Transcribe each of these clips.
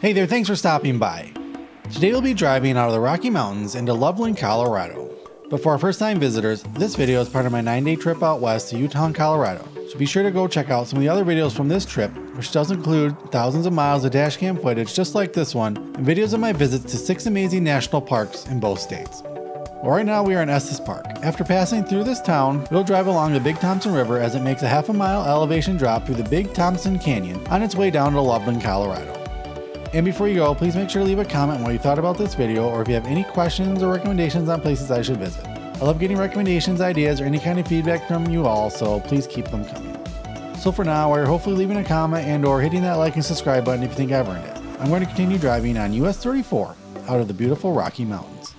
Hey there, thanks for stopping by. Today we'll be driving out of the Rocky Mountains into Loveland, Colorado. But for our first time visitors, this video is part of my 9-day trip out west to Utah, Colorado. So be sure to go check out some of the other videos from this trip, which does include thousands of miles of dashcam footage just like this one, and videos of my visits to 6 amazing national parks in both states. Well, right now we are in Estes Park. After passing through this town, we'll drive along the Big Thompson River as it makes a half-a-mile elevation drop through the Big Thompson Canyon on its way down to Loveland, Colorado. And before you go, please make sure to leave a comment on what you thought about this video, or if you have any questions or recommendations on places I should visit. I love getting recommendations, ideas, or any kind of feedback from you all, so please keep them coming. So for now, while you're hopefully leaving a comment and or hitting that like and subscribe button if you think I've earned it, I'm going to continue driving on US 34 out of the beautiful Rocky Mountains.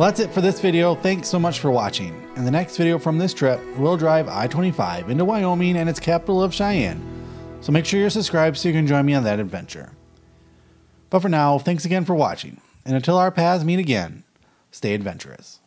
Well, that's it for this video. Thanks so much for watching. In the next video from this trip, we'll drive I-25 into Wyoming and its capital of Cheyenne. So make sure you're subscribed so you can join me on that adventure. But for now, thanks again for watching. And until our paths meet again, stay adventurous.